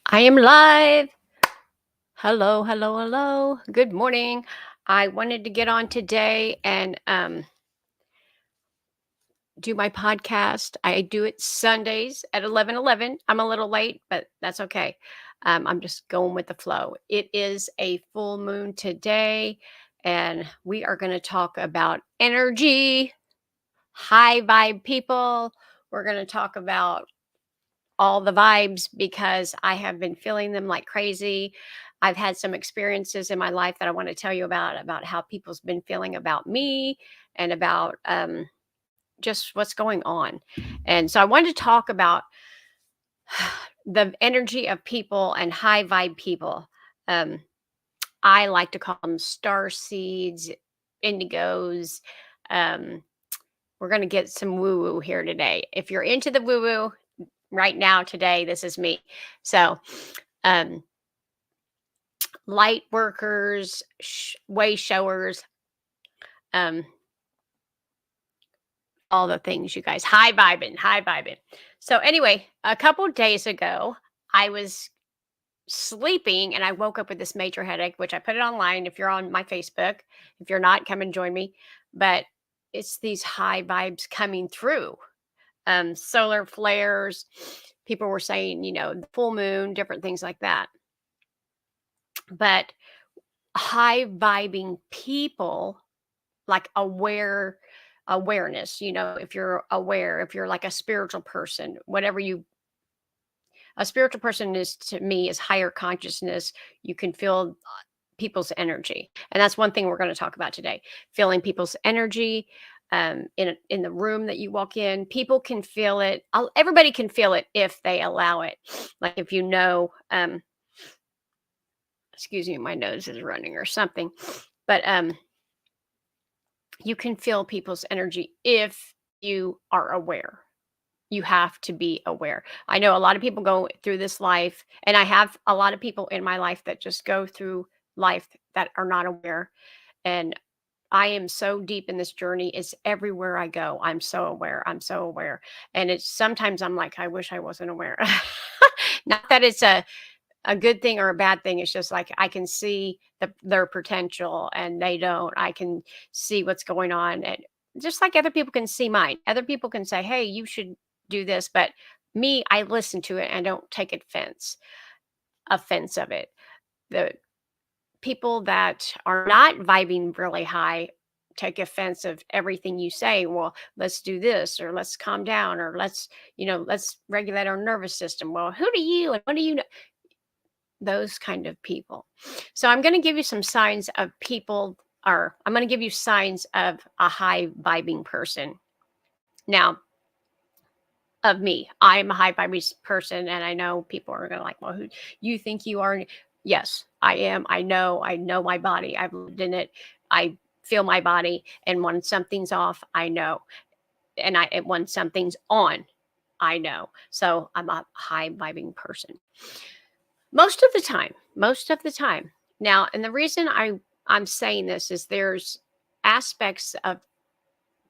I am live. Hello, hello, hello. Good morning. I wanted to get on today and do my podcast. I do it Sundays at 11:11. I'm a little late, but that's okay. I'm just going with the flow. It is a full moon today, and we are going to talk about energy, high vibe people. We're going to talk about all the vibes because I have been feeling them like crazy. I've had some experiences in my life that I want to tell you about how people's been feeling about me and about just what's going on. And so I wanted to talk about the energy of people and high vibe people. Um, I like to call them star seeds, indigos. Um, we're going to get some woo woo here today. If you're into the woo woo, right now today this is me. So um light workers, way showers, um all the things, you guys, high vibing. So anyway, a couple days ago I was sleeping and I woke up with this major headache, which I put it online. If you're on my Facebook, if you're not, come and join me. But it's these high vibes coming through, solar flares. People were saying, the full moon, different things like that. But high vibing people, like awareness, if you're aware, if you're like a spiritual person, whatever you a spiritual person is, to me, is higher consciousness. You can feel people's energy, and that's one thing we're going to talk about today: feeling people's energy. In the room that you walk in, people can feel it. Everybody can feel it if they allow it. Like, if excuse me, my nose is running or something. But you can feel people's energy if you are aware. You have to be aware. I know a lot of people go through this life, and I have a lot of people in my life that just go through life that are not aware. And I am so deep in this journey. It's everywhere I go. I'm so aware. I'm so aware. And it's sometimes I'm like, I wish I wasn't aware. Not that it's a good thing or a bad thing. It's just like I can see their potential and they don't. I can see what's going on, and just like other people can see mine. Other people can say, "Hey, you should do this," but me, I listen to it and don't take offense of it. The people that are not vibing really high take offense of everything you say. Well, let's do this, or let's calm down, or let's regulate our nervous system. Well, who do you and what do you know? Those kind of people. So I'm going to give you some signs of people, or I'm going to give you signs of a high vibing person. Now, of me, I'm a high vibing person, and I know people are going to like, well, who you think you are? Yes, I am. I know my body. I've lived in it. I feel my body, and when something's off, I know, and when something's on, I know. So I'm a high vibing person. Most of the time. Now, and the reason I'm saying this is there's aspects of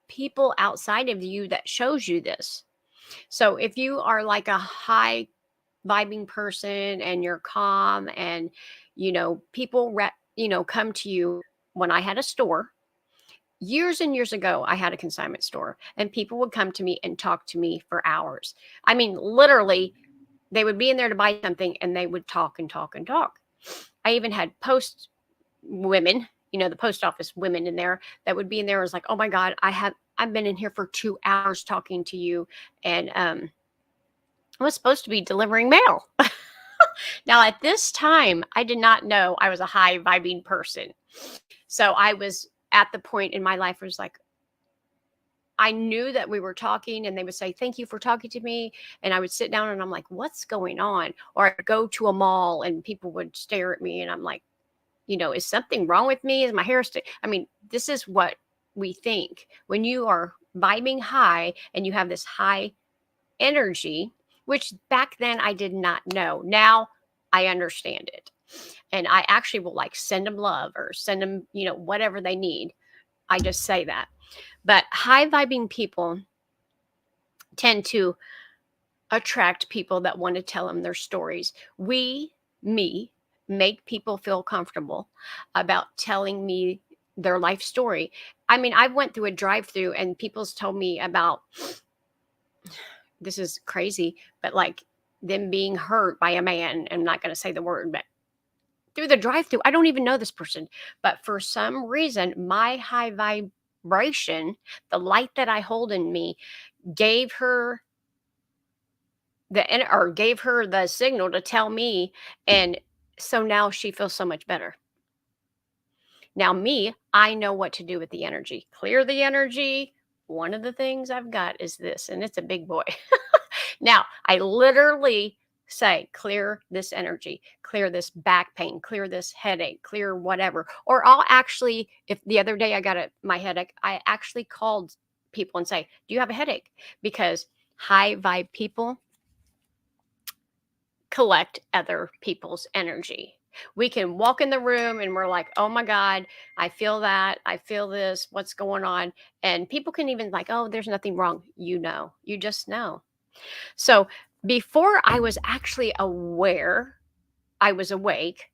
people outside of you that shows you this. So if you are like a high vibing person and you're calm, and people come to you. When I had a store years and years ago, I had a consignment store, and people would come to me and talk to me for hours. I mean, literally, they would be in there to buy something, and they would talk and talk and talk. I even had post women, the post office women in there that would be in there. Was like, oh my God, I've been in here for 2 hours talking to you, and I was supposed to be delivering mail. Now, at this time, I did not know I was a high vibing person. So I was at the point in my life where it was like, I knew that we were talking, and they would say, thank you for talking to me. And I would sit down and I'm like, what's going on? Or I'd go to a mall and people would stare at me, and I'm like, is something wrong with me? Is my hair I mean, this is what we think when you are vibing high and you have this high energy, which back then I did not know. Now I understand it. And I actually will like send them love or send them, whatever they need. I just say that. But high vibing people tend to attract people that want to tell them their stories. Me, make people feel comfortable about telling me their life story. I mean, I went through a drive-through and people's told me about, this is crazy, but like them being hurt by a man. I'm not going to say the word, but through the drive-through, I don't even know this person, but for some reason, my high vibration, the light that I hold in me, gave her or gave her the signal to tell me, and so now she feels so much better. Now me, I know what to do with the energy. Clear the energy. One of the things I've got is this, and it's a big boy. Now, I literally say, clear this energy, clear this back pain, clear this headache, clear whatever. Or I'll actually, if the other day I got my headache, I actually called people and say, do you have a headache? Because high vibe people collect other people's energy. We can walk in the room and we're like, oh my God, I feel that. I feel this. What's going on? And people can even like, oh, there's nothing wrong. You just know. So before I was actually aware, I was awake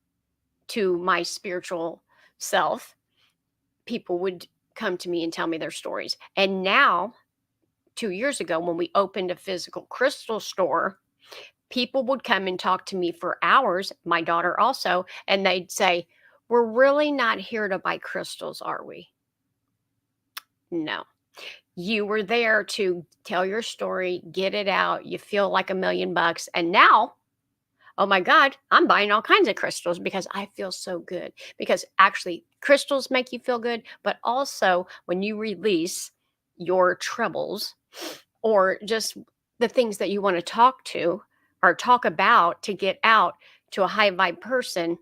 to my spiritual self, people would come to me and tell me their stories. And now, 2 years ago, when we opened a physical crystal store, people would come and talk to me for hours, my daughter also, and they'd say, we're really not here to buy crystals, are we? No. You were there to tell your story, get it out. You feel like $1,000,000. And now, oh my God, I'm buying all kinds of crystals because I feel so good. Because actually, crystals make you feel good, but also when you release your troubles or just the things that you want to talk to or talk about to get out to a high vibe person,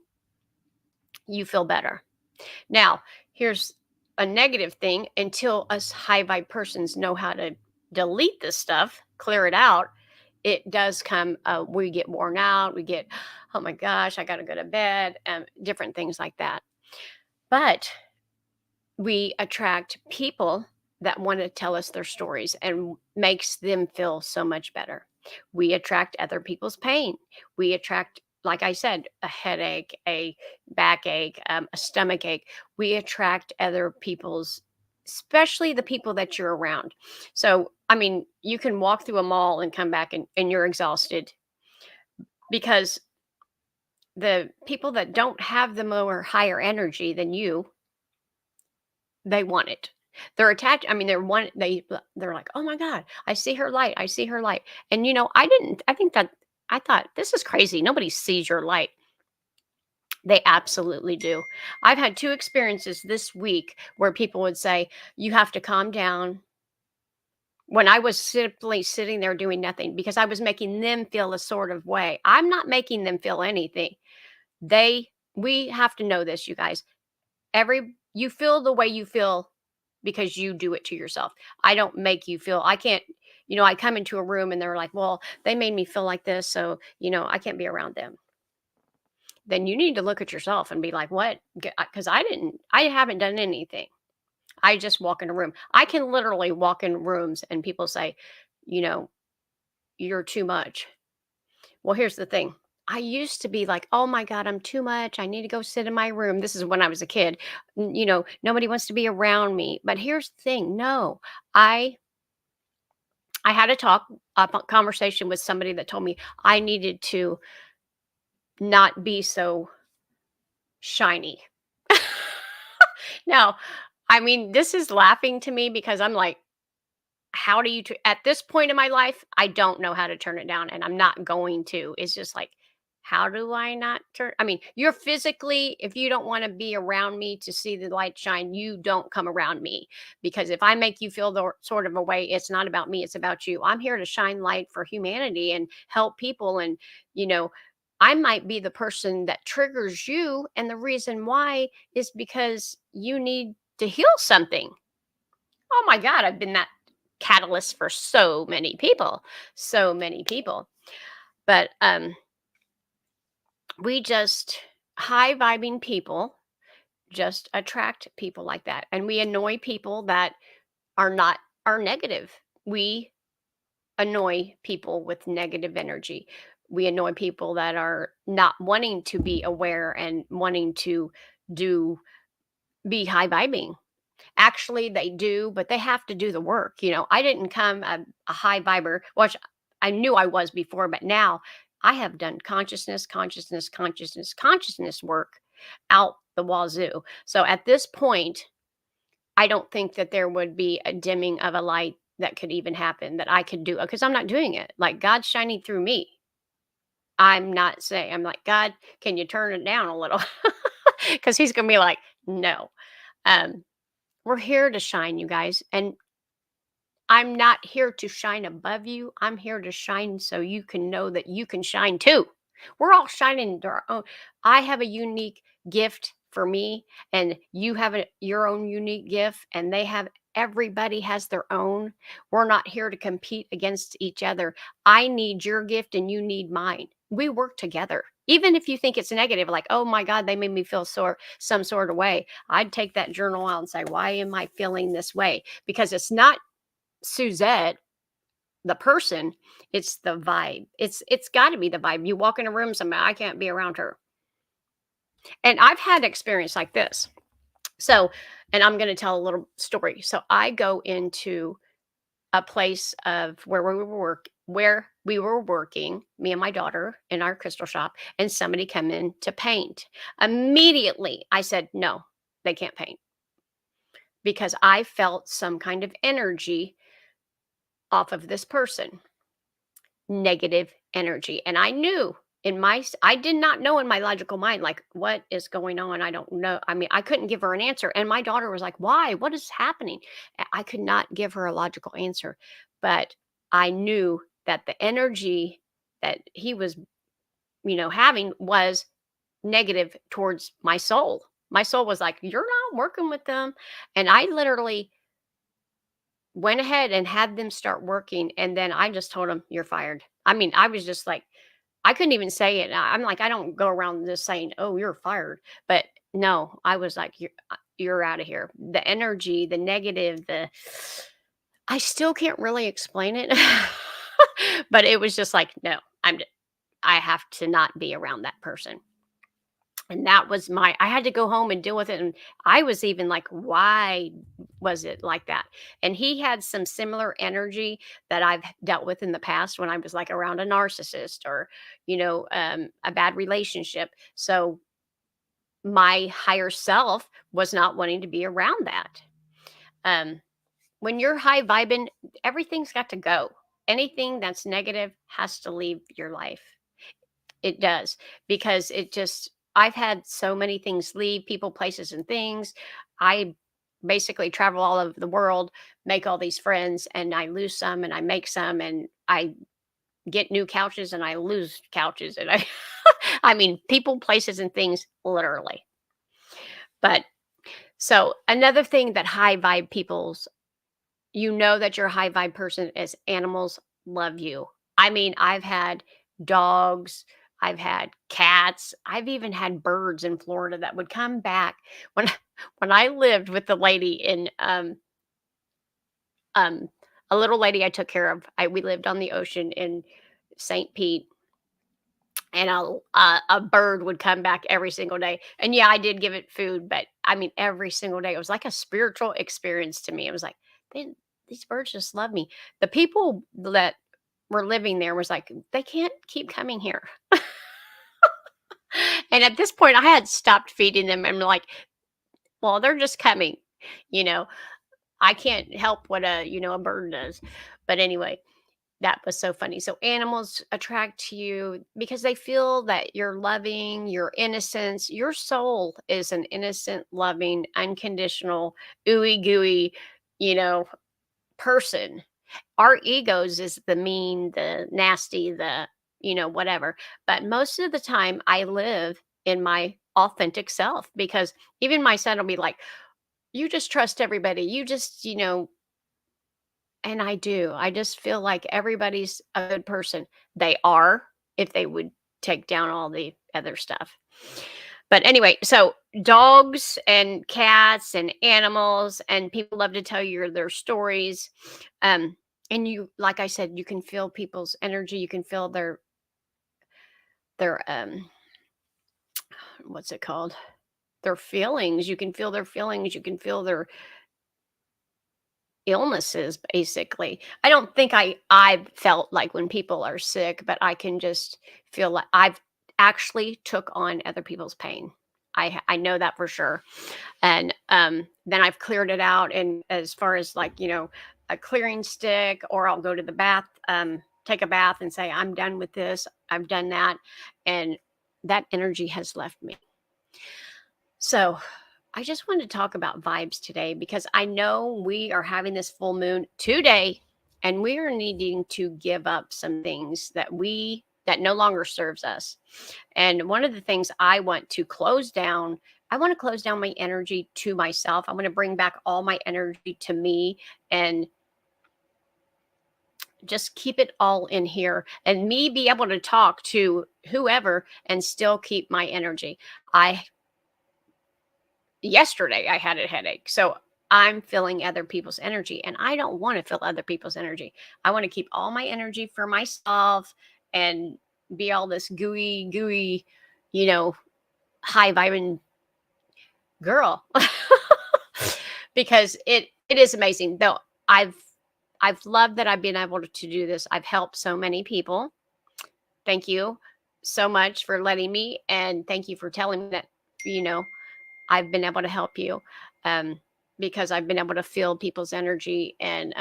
you feel better. Now, here's a negative thing: until us high vibe persons know how to delete this stuff, clear it out, it does come, we get worn out, we get, oh my gosh, I got to go to bed, different things like that. But we attract people that want to tell us their stories and makes them feel so much better. We attract other people's pain. We attract, like I said, a headache, a backache, a stomach ache. We attract other people's, especially the people that you're around. So, I mean, you can walk through a mall and come back and you're exhausted because the people that don't have the more higher energy than you, they want it. They're attached. I mean, they're like, "Oh my god, I see her light. I see her light." And I didn't. I think that I thought this is crazy. Nobody sees your light. They absolutely do. I've had two experiences this week where people would say, "You have to calm down." When I was simply sitting there doing nothing because I was making them feel a sort of way. I'm not making them feel anything. We have to know this, you guys. You feel the way you feel because you do it to yourself. I don't make you feel. I can't, I come into a room and they're like, well, they made me feel like this, so I can't be around them. Then you need to look at yourself and be like, what? Because I haven't done anything. I just walk in a room. I can literally walk in rooms and people say, you know you're too much. Well, here's the thing. I used to be like, "Oh my god, I'm too much. I need to go sit in my room." This is when I was a kid. Nobody wants to be around me. But here's the thing. No. I I had a conversation with somebody that told me I needed to not be so shiny. Now, I mean, this is laughing to me because I'm like, how do you at this point in my life, I don't know how to turn it down and I'm not going to. It's just like, how do I not turn? I mean, you're physically, if you don't want to be around me to see the light shine, you don't come around me. Because if I make you feel the sort of a way, it's not about me, it's about you. I'm here to shine light for humanity and help people. And, you know, I might be the person that triggers you. And the reason why is because you need to heal something. Oh my God, I've been that catalyst for so many people, so many people. But we just high vibing people just attract people like that, and we annoy people that are not are negative. We annoy people with negative energy. We annoy people that are not wanting to be aware and wanting to do be high vibing. Actually, they do, but they have to do the work. I didn't come a high viber, which I knew I was before, but now I have done consciousness work out the wazoo. So at this point, I don't think that there would be a dimming of a light that could even happen that I could do because I'm not doing it. Like God's shining through me. I'm not saying, I'm like, God, can you turn it down a little? Because he's going to be like, no. Um, we're here to shine, you guys. And I'm not here to shine above you. I'm here to shine so you can know that you can shine too. We're all shining to our own. I have a unique gift for me, and you have your own unique gift, and everybody has their own. We're not here to compete against each other. I need your gift and you need mine. We work together. Even if you think it's negative, like, oh my God, they made me feel some sort of way. I'd take that journal out and say, why am I feeling this way? Because it's not Suzette, the person, it's the vibe. It's got to be the vibe. You walk in a room, somebody, I can't be around her. And I've had experience like this. So, and I'm going to tell a little story. So I go into a place of where we were working, me and my daughter in our crystal shop, and somebody come in to paint. Immediately, I said, no, they can't paint because I felt some kind of energy off of this person, negative energy. And I knew I did not know in my logical mind, like, what is going on? I don't know. I mean, I couldn't give her an answer. And my daughter was like, why? What is happening? I could not give her a logical answer. But I knew that the energy that he was, having was negative towards my soul. My soul was like, you're not working with them. And I literally went ahead and had them start working, and then I just told them, "You're fired." I mean, I was just like, I couldn't even say it. I'm like, I don't go around just saying, "Oh, you're fired," but no, I was like, "You're out of here." The energy, the negative, I still can't really explain it, but it was just like, no, I have to not be around that person. And that was I had to go home and deal with it, and I was even like, "Why was it like that?" And he had some similar energy that I've dealt with in the past when I was, like, around a narcissist or, a bad relationship. So, my higher self was not wanting to be around that. Um, when you're high vibing, everything's got to go. Anything that's negative has to leave your life. It does, because I've had so many things leave, people, places, and things. I basically travel all over the world, make all these friends, and I lose some and I make some, and I get new couches and I lose couches. And I mean, people, places, and things, literally. But so another thing that high vibe people's, that you're a high vibe person is animals love you. I mean, I've had dogs, I've had cats, I've even had birds in Florida that would come back when when I lived with the lady in um a little lady I took care of. We lived on the ocean in St. Pete, and a bird would come back every single day. And yeah, I did give it food, but I mean every single day. It was like a spiritual experience to me. It was like they, these birds just love me. The people that were living there was like, they can't keep coming here. And at this point I had stopped feeding them. I'm like, well, they're just coming, you know. I can't help what a bird does. But anyway, that was so funny. So animals attract to you because they feel that you're loving, your innocence. Your soul is an innocent, loving, unconditional, ooey gooey, you know, person. Our egos is the mean, the nasty, the, whatever. But most of the time I live in my authentic self, because even my son will be like, you just trust everybody. You just, and I do. I just feel like everybody's a good person. They are, if they would take down all the other stuff. But anyway, so dogs and cats and animals, and people love to tell you their stories. Um, And you, like I said, you can feel people's energy. You can feel their what's it called? Their feelings. You can feel their feelings. You can feel their illnesses, basically. I don't think I've felt like when people are sick, but I can just feel like I've actually took on other people's pain. I know that for sure. And then I've cleared it out, and as far as, like, a clearing stick, or I'll go to the bath, take a bath and say, I'm done with this. I've done that. And that energy has left me. So I just wanted to talk about vibes today, because I know we are having this full moon today, and we are needing to give up some things that no longer serves us. And one of the things I want to close down my energy to myself. I want to bring back all my energy to me, and just keep it all in here, and me be able to talk to whoever and still keep my energy. I Yesterday I had a headache. So I'm feeling other people's energy, and I don't want to feel other people's energy. I want to keep all my energy for myself and be all this gooey, you know, high vibing girl. Because it is amazing. Though I've I've loved that I've been able to do this. I've helped so many people. Thank you so much for letting me, and thank you for telling me that, you know, I've been able to help you, um, because I've been able to feel people's energy. And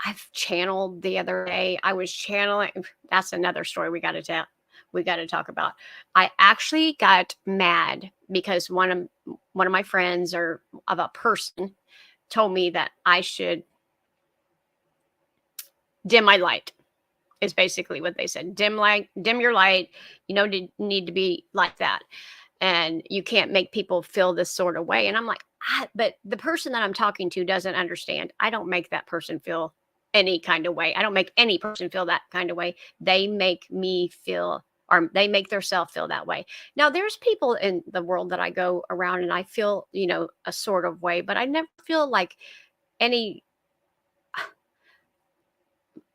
I've channeled the other day. I was channeling. That's another story we got to tell. We got to talk about. I actually got mad because one of my friends, or of a person, told me that I should dim my light. Is basically what they said. Dim your light. You know, need to be like that, and you can't make people feel this sort of way. And I'm like, but the person that I'm talking to doesn't understand. I don't make that person feel any kind of way. I don't make any person feel that kind of way. They make me feel, or they make themselves feel that way. Now, there's people in the world that I go around and I feel, a sort of way, but I never feel like any.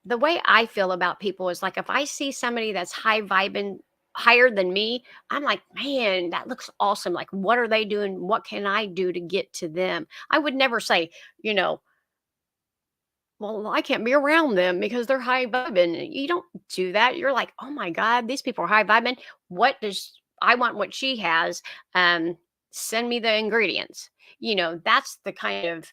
The way I feel about people is like, if I see somebody that's high vibing, higher than me, I'm like, man, that looks awesome. Like, what are they doing? What can I do to get to them? I would never say, you know, well, I can't be around them because they're high vibing. You don't do that. You're like, oh my God, these people are high vibing. What does I want what she has? Um, Send me the ingredients. That's the kind of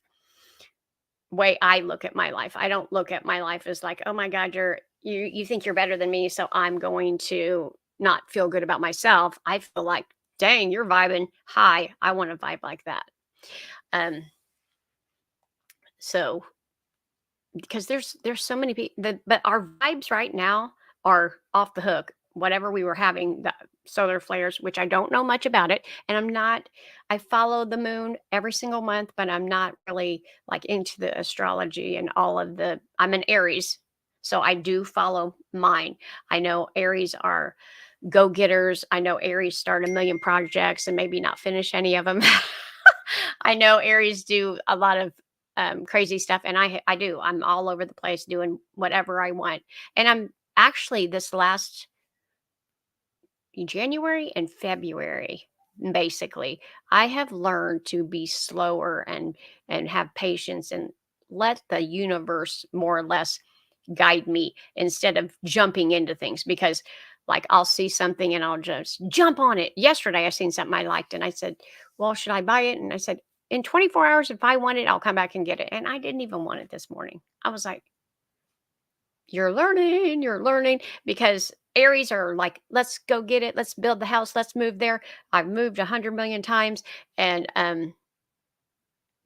way I look at my life. I don't look at my life as like, oh my God, you think you're better than me, so I'm going to not feel good about myself. I feel like, dang, you're vibing high. I want to vibe like that. Um, so because there's so many people, but our vibes right now are off the hook. Whatever we were having, the solar flares, which I don't know much about it, and I follow the moon every single month, but I'm not really like into the astrology and all of the. I'm an Aries, so I do follow mine. I know Aries are go getters. I know Aries start a million projects and maybe not finish any of them. I know Aries do a lot of crazy stuff, and I do. I'm all over the place doing whatever I want, and I'm actually this last January and February, basically, I have learned to be slower and have patience and let the universe more or less guide me instead of jumping into things, because like I'll see something and I'll just jump on it. Yesterday I seen something I liked and I said, "Well, should I buy it?" And I said, "In 24 hours if I want it, I'll come back and get it." And I didn't even want it this morning. I was like, you're learning, because Aries are like, let's go get it, let's build the house, let's move there. I've moved 100 million times, and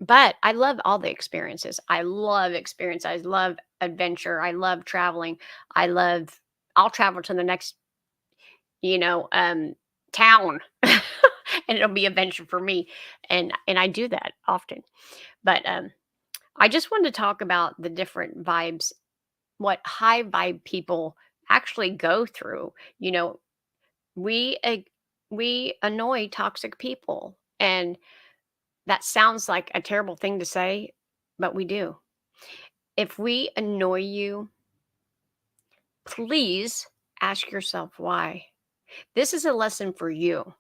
but I love all the experiences. I love experience. I love adventure. I love traveling. I love. I'll travel to the next, you know, um, town, and it'll be adventure for me, and I do that often. But I just wanted to talk about the different vibes, what high vibe people actually go through. We we annoy toxic people, and that sounds like a terrible thing to say, but we do. If we annoy you, please ask yourself why. This is a lesson for you.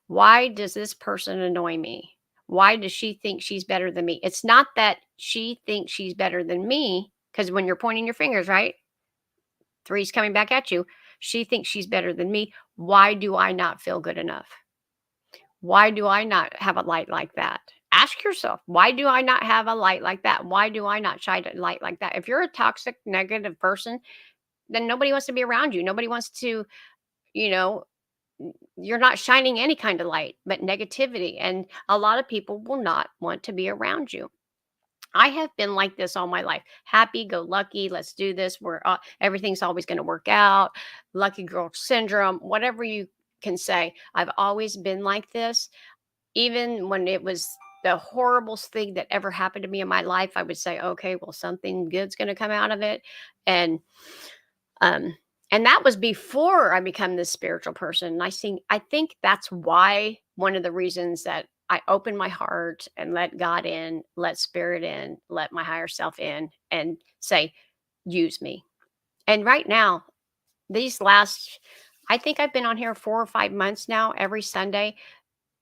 Why does this person annoy me? Why does she think she's better than me? It's not that she thinks she's better than me, because when you're pointing your fingers, right? Three's coming back at you. She thinks she's better than me. Why do I not feel good enough? Why do I not have a light like that? Ask yourself, why do I not have a light like that? Why do I not shine a light like that? If you're a toxic, negative person, then nobody wants to be around you. Nobody wants to, you know, you're not shining any kind of light, but negativity. And a lot of people will not want to be around you. I have been like this all my life. Happy go lucky. Let's do this. Everything's always going to work out. Lucky girl syndrome, whatever you can say. I've always been like this. Even when it was the horriblest thing that ever happened to me in my life, I would say, okay, well, something good's going to come out of it. And um, and that was before I become this spiritual person. And I think that's why one of the reasons that I open my heart and let God in, let spirit in, let my higher self in and say, use me. And right now, these last, I think I've been on here 4 or 5 months now, every Sunday,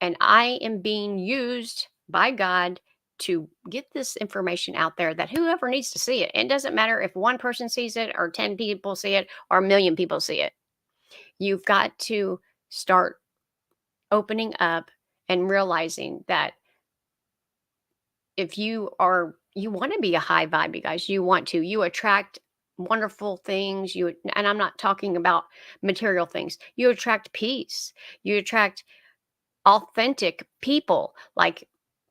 and I am being used by God to get this information out there that whoever needs to see it. It doesn't matter if one person sees it or 10 people see it or a million people see it. You've got to start opening up and realizing that if you want to be a high vibe, you guys, you attract wonderful things. And I'm not talking about material things. You attract peace. You attract authentic people, like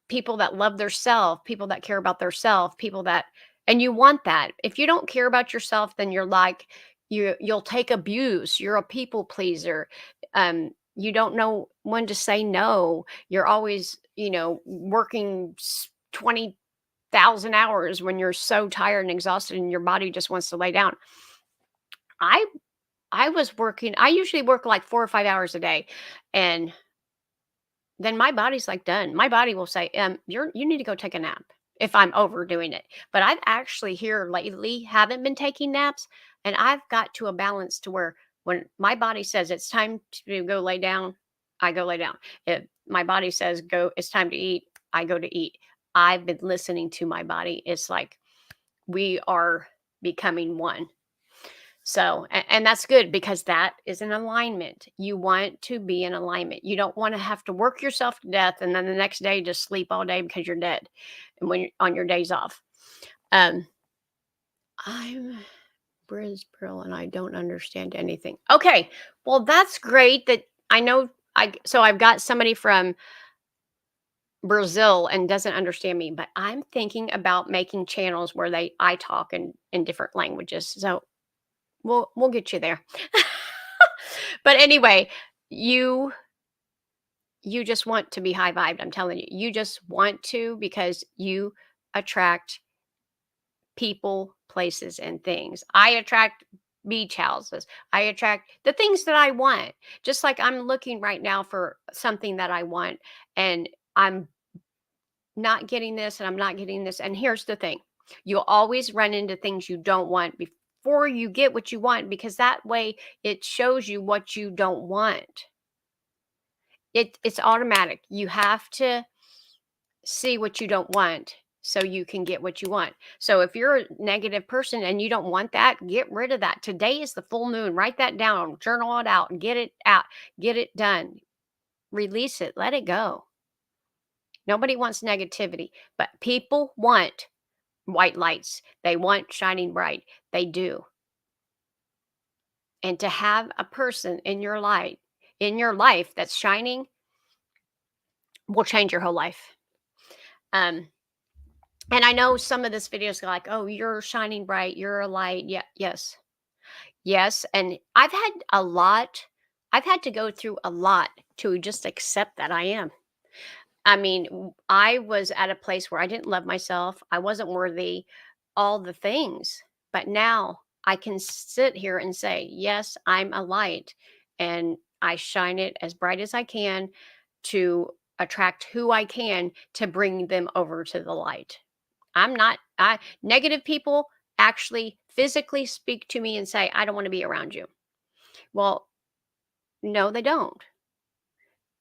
people that love their self, people that care about their self, people that, and you want that. If you don't care about yourself, then you're like, you'll take abuse. You're a people pleaser. You don't know when to say no. You're always, working 20,000 hours when you're so tired and exhausted and your body just wants to lay down. I I was working, I usually work like 4 or 5 hours a day. And then my body's like done. My body will say, you need to go take a nap if I'm overdoing it. But I've actually here lately haven't been taking naps, and I've got to a balance to where when my body says it's time to go lay down, I go lay down. If my body says go, it's time to eat, I go to eat. I've been listening to my body. It's like we are becoming one. So, and that's good because that is an alignment. You want to be in alignment. You don't want to have to work yourself to death and then the next day just sleep all day because you're dead and when you're on your days off. Um, I'm Brisbrill and I don't understand anything. Okay. Well, that's great that I know so I've got somebody from Brazil and doesn't understand me, but I'm thinking about making channels where I talk in different languages. So we'll get you there. But anyway, you you just want to be high vibed. I'm telling you. You just want to because you attract people, places, and things. I attract beach houses. I attract the things that I want. Just like I'm looking right now for something that I want and I'm not getting this and I'm not getting this. And here's the thing. You'll always run into things you don't want before you get what you want because that way it shows you what you don't want. It's automatic. You have to see what you don't want so you can get what you want. So if you're a negative person and you don't want that, get rid of that. Today is the full moon. Write that down, journal it out, and get it out, get it done. Release it, let it go. Nobody wants negativity, but people want white lights. They want shining bright. They do. And to have a person in your life that's shining will change your whole life. Um, and I know some of this videos are like, oh, you're shining bright, you're a light. Yeah, yes. Yes. And I've had to go through a lot to just accept that I am. I mean, I was at a place where I didn't love myself. I wasn't worthy, all the things. But now I can sit here and say, yes, I'm a light and I shine it as bright as I can to attract who I can to bring them over to the light. I'm not, I negative people, actually physically speak to me and say, I don't want to be around you. Well, no, they don't.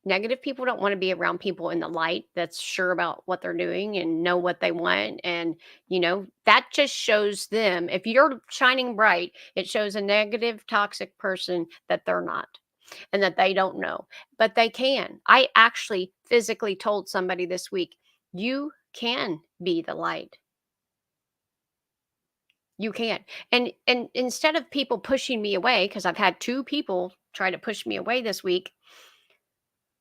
Negative people don't want to be around people in the light that's sure about what they're doing and know what they want. And, that just shows them, if you're shining bright, it shows a negative, toxic person that they're not and that they don't know, but they can. I actually physically told somebody this week, you can be the light. You can. And instead of people pushing me away, because I've had two people try to push me away this week,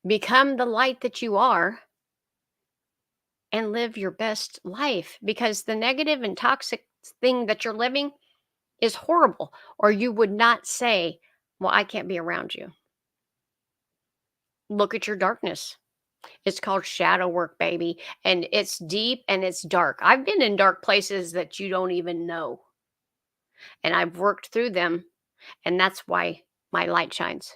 become the light that you are and live your best life, because the negative and toxic thing that you're living is horrible, or you would not say, well, I can't be around you. Look at your darkness. It's called shadow work, baby, and it's deep and it's dark. I've been in dark places that you don't even know, and I've worked through them, and that's why my light shines.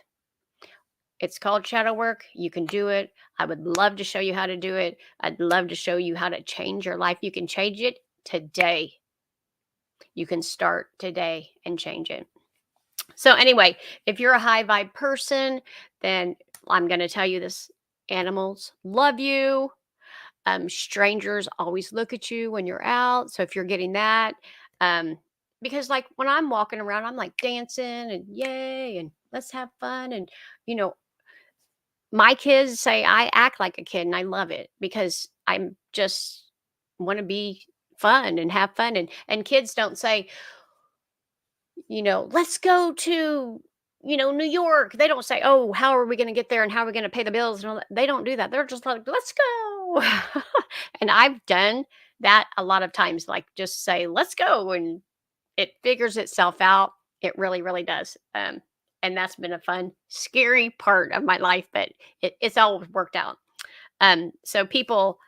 It's called shadow work. You can do it. I would love to show you how to do it. I'd love to show you how to change your life. You can change it today. You can start today and change it. So, anyway, if you're a high vibe person, then I'm going to tell you this: animals love you. Strangers always look at you when you're out. So, if you're getting that, um, because like when I'm walking around, I'm like dancing and yay and let's have fun. And, you know, my kids say I act like a kid, and I love it because I'm just want to be fun and have fun. And kids don't say, let's go to, New York. They don't say, oh, how are we going to get there and how are we going to pay the bills and all that. They don't do that. They're just like, let's go. And I've done that a lot of times, like just say, let's go. And it figures itself out. It really, really does. And that's been a fun, scary part of my life, but it's all worked out. So people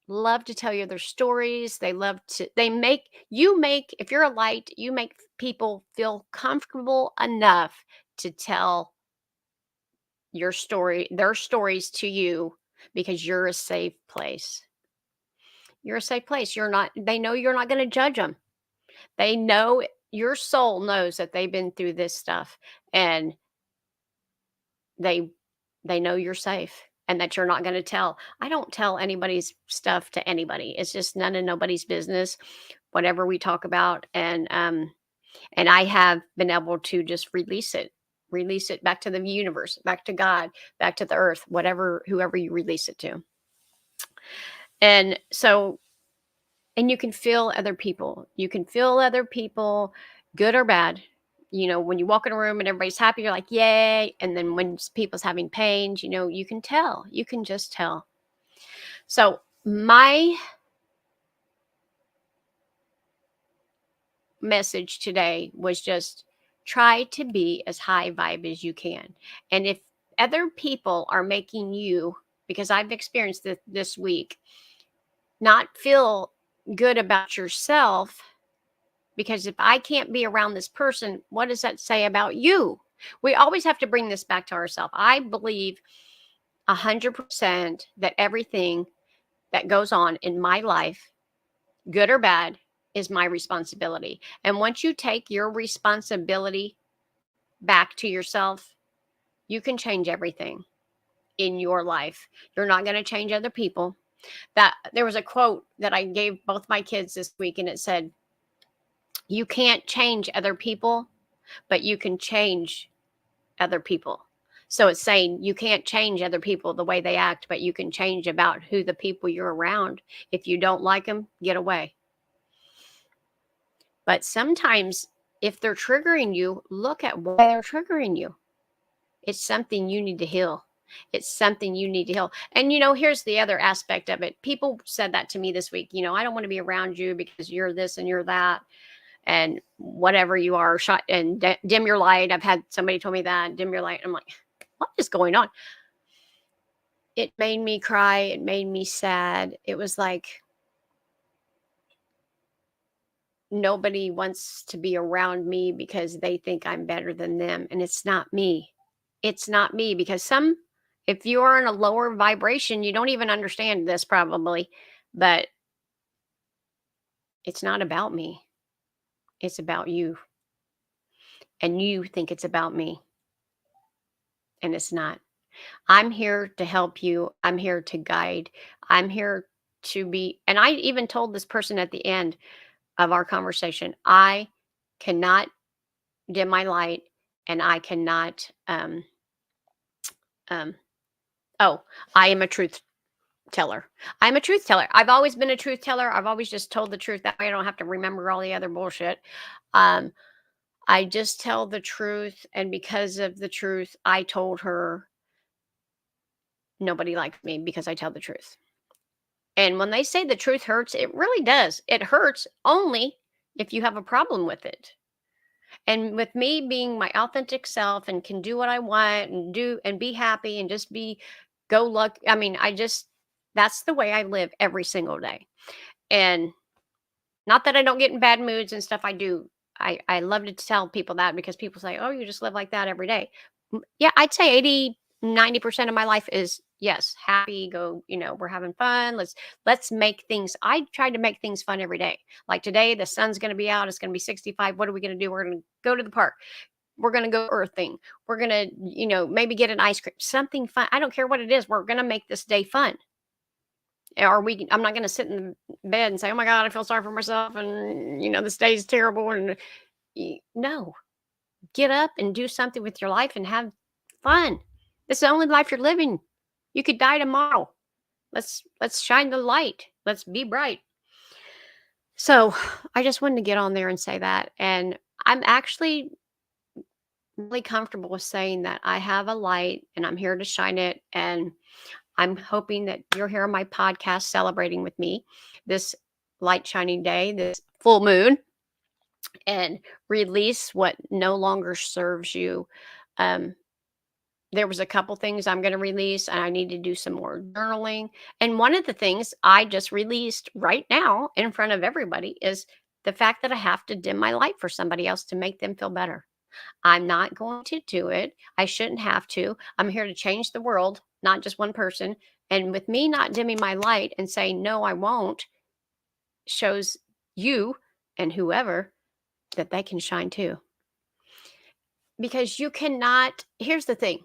love to tell you their stories. They love to, if you're a light, you make people feel comfortable enough to tell their stories to you, because you're a safe place. You're a safe place. They know you're not going to judge them. They know, your soul knows that they've been through this stuff, and they they know you're safe and that you're not going to tell. I don't tell anybody's stuff to anybody. It's just none of nobody's business, whatever we talk about. And I have been able to just release it back to the universe, back to God, back to the earth, whoever you release it to. And so, and you can feel other people. You can feel other people, good or bad. When you walk in a room and everybody's happy, you're like, yay. And then when people's having pain, you can tell. You can just tell. So my message today was just try to be as high vibe as you can. And if other people are making you, because I've experienced this week, not feel good about yourself, because if I can't be around this person, what does that say about you? We always have to bring this back to ourselves. I believe 100% that everything that goes on in my life, good or bad, is my responsibility. And once you take your responsibility back to yourself, you can change everything in your life. You're not going to change other people. That there was a quote that I gave both my kids this week, and it said, you can't change other people, but you can change other people. So it's saying you can't change other people the way they act, but you can change about who the people you're around. If you don't like them, get away. But sometimes if they're triggering you, look at why they're triggering you. It's something you need to heal. It's something you need to heal. And here's the other aspect of it. People said that to me this week. I don't want to be around you because you're this and you're that and whatever you are, shot and dim your light. I've had somebody told me that, dim your light. I'm like, what is going on? It made me cry. It made me sad. It was like nobody wants to be around me because they think I'm better than them. And it's not me. It's not me, because if you are in a lower vibration, you don't even understand this probably, but It's not about me. It's about you. And you think it's about me, and it's not. I'm here to help you. I'm here to guide. I'm here to be, and I even told this person at the end of our conversation, I cannot dim my light, and I cannot um oh, I am a truth teller. I'm a truth teller. I've always been a truth teller. I've always just told the truth. That way I don't have to remember all the other bullshit. Um, I just tell the truth. And because of the truth, I told her nobody likes me because I tell the truth. And when they say the truth hurts, it really does. It hurts only if you have a problem with it. And with me being my authentic self and can do what I want and do and be happy and just be go luck. I mean, that's the way I live every single day. And not that I don't get in bad moods and stuff. I do. I love to tell people that because people say, "Oh, you just live like that every day." Yeah, I'd say 80, 90% of my life is yes, happy, go, we're having fun. Let's make things. I try to make things fun every day. Like today, the sun's going to be out. It's going to be 65. What are we going to do? We're going to go to the park. We're going to go earthing. We're going to, maybe get an ice cream, something fun. I don't care what it is. We're going to make this day fun. I'm not going to sit in the bed and say, "Oh my God, I feel sorry for myself." And, this day is terrible. And no, get up and do something with your life and have fun. This is the only life you're living. You could die tomorrow. Let's shine the light. Let's be bright. So I just wanted to get on there and say that. And I'm actually really comfortable with saying that I have a light and I'm here to shine it. And I'm hoping that you're here on my podcast celebrating with me this light shining day, this full moon, and release what no longer serves you. Um, there was a couple things I'm going to release, and I need to do some more journaling. And one of the things I just released right now in front of everybody is the fact that I have to dim my light for somebody else to make them feel better. I'm not going to do it. I shouldn't have to. I'm here to change the world, not just one person. And with me not dimming my light and saying, "No, I won't," shows you and whoever that they can shine too. Because here's the thing,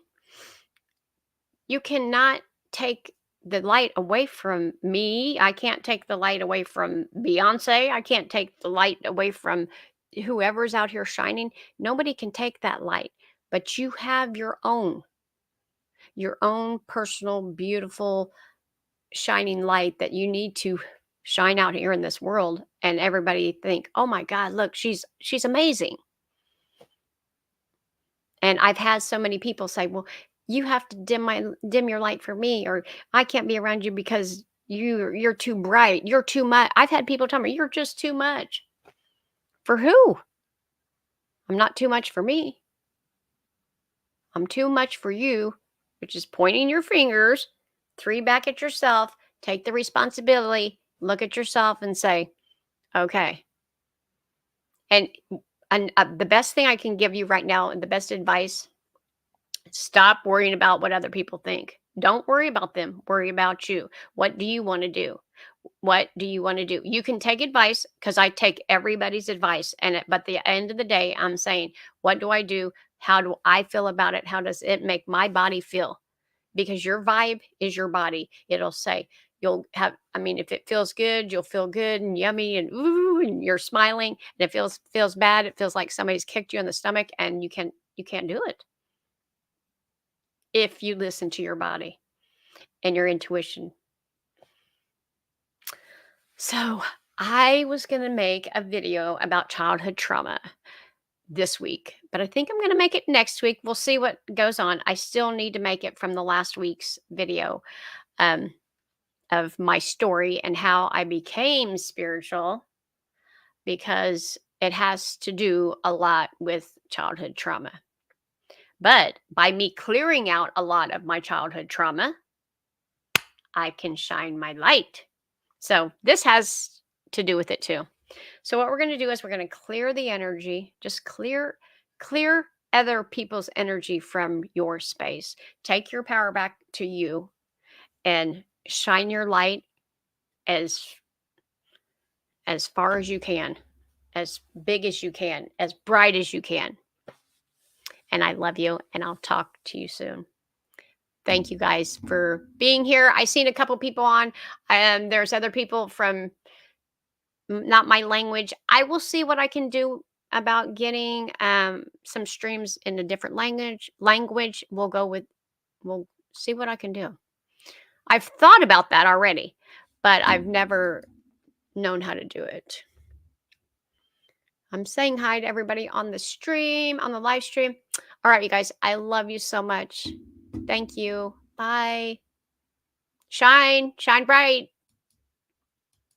you cannot take the light away from me. I can't take the light away from Beyonce. I can't take the light away from whoever's out here shining. Nobody can take that light, but you have your own personal, beautiful, shining light that you need to shine out here in this world. And everybody think, "Oh my God, look, she's amazing." And I've had so many people say, "Well, you have to dim your light for me," or "I can't be around you because you're too bright. You're too much." I've had people tell me, "You're just too much." For who? I'm not too much for me. I'm too much for you, which is pointing your fingers, three back at yourself, take the responsibility, look at yourself and say, "Okay." And the best thing I can give you right now, and the best advice, stop worrying about what other people think. Don't worry about them. Worry about you. What do you want to do? What do you want to do? You can take advice because I take everybody's advice. But at the end of the day, I'm saying, what do I do? How do I feel about it? How does it make my body feel? Because your vibe is your body. It'll say, if it feels good, you'll feel good and yummy and ooh, and you're smiling. And if it feels bad, it feels like somebody's kicked you in the stomach, and you can't do it if you listen to your body and your intuition. So, I was going to make a video about childhood trauma this week, but I think I'm going to make it next week. We'll see what goes on. I still need to make it from the last week's video um, of my story and how I became spiritual, because it has to do a lot with childhood trauma. But by me clearing out a lot of my childhood trauma, I can shine my light. So this has to do with it too. So what we're going to do is we're going to clear the energy, just clear other people's energy from your space. Take your power back to you and shine your light as as far as you can, as big as you can, as bright as you can. And I love you, and I'll talk to you soon. Thank you guys for being here. I seen a couple people on, and there's other people from not my language. I will see what I can do about getting some streams in a different language. We'll see what I can do. I've thought about that already, but I've never known how to do it. I'm saying hi to everybody on the stream, on the live stream. All right, you guys, I love you so much. Thank you. Bye. Shine bright.